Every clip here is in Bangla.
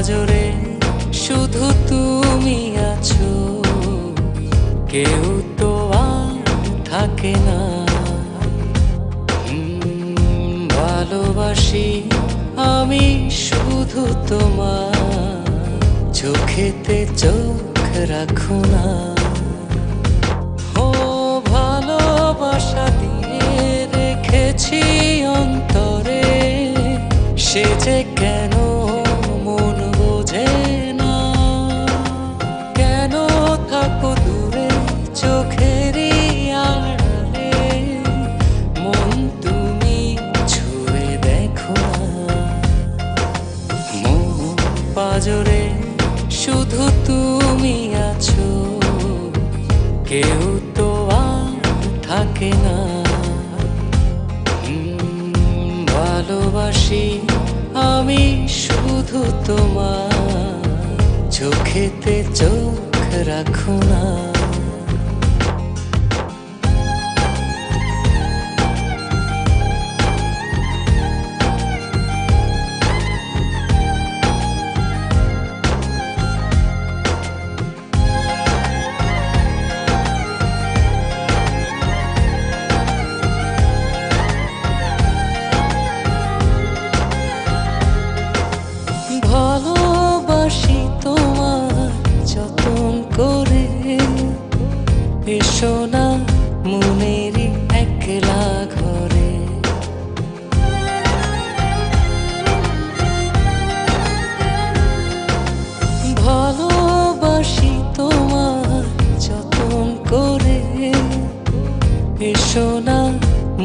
পাজরে শুধু তুমি আছো, কেউ তো আর থাকে না। ভালোবাসি আমি শুধু তোমার, চোখেতে চোখ রাখো না। ও ভালোবাসা দিয়ে রেখেছি অন্তরে, সে যে কেন মন বোঝে না। কেন থাকো দূরে চোখেরই আড়ালে, মন তুমি ছুঁয়ে দেখো না। মন পাজরে শুধু তুমি আছো, কেউ তো আর থাকে না। ভালোবাসি আমি শুধু তোমার, চোখেতে চোখ রাখো না। ভালোবাসি তোমার যতন করে, এসো না মনেরই একলা ঘরে। ভালোবাসি তোমার যতন করে, এসো না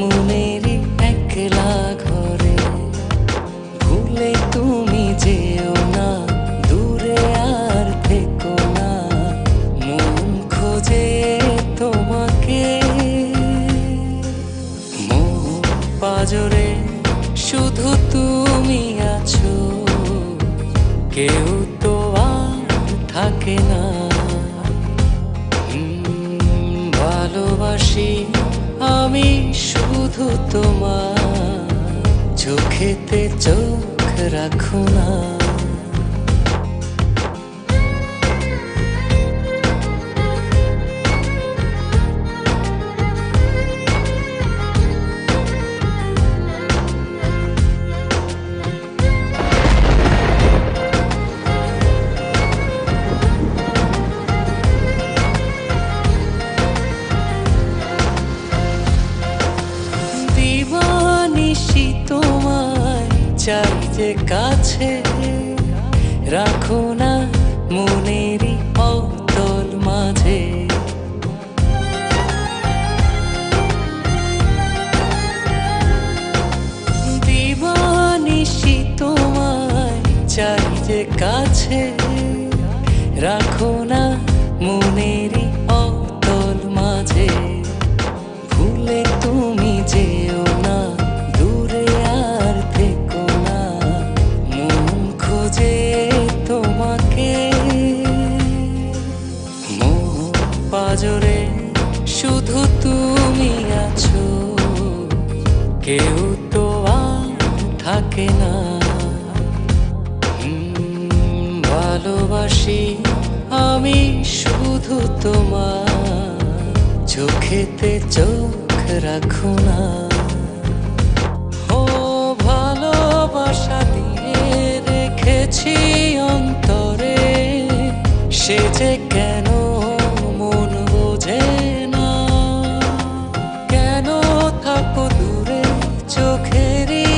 মনেরই একলা ঘরে। ভুলে তুমি যেও না, দূরে আর থেকো না, মন খোঁজে তোমাকে। মন পাজরে শুধু তুমি আছো, কেউ তো আর থাকে না। ভালোবাসি আমি শুধু তোমার, চোখেতে চোখ রাখো না। দিবানিশি তোমায় চাই যে কাছে, রাখো না মনেরই অতল মাঝে। দিবানিশি তোমায় চাই যে কাছে, রাখো না মনেরই অতল মাঝে। ভুলে তুমি যেও না, দূরে আর থেকো না, মন খোঁজে তোমাকে। মন পাজরে শুধু তুমি আছো, কেউ তো আর থাকে না। ভালোবাসি আমি শুধু তোমার, চোখেতে চোখ রাখো না। ও ভালোবাসা দিয়ে রেখেছি অন্তরে, সে যে কেন মন বোঝে না। কেন থাকো দূরে চোখেরই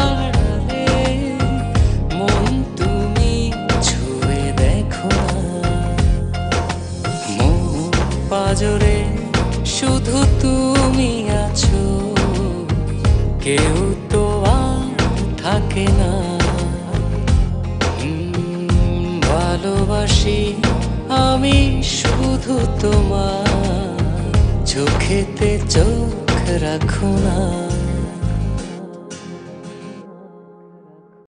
আড়ালে, মন তুমি ছুঁয়ে দেখো না। মন পাজরে শুধু তুমি আছো, কেউ তো আর থাকে না। ভালোবাসি আমি শুধু তোমার, চোখেতে চোখ রাখো না।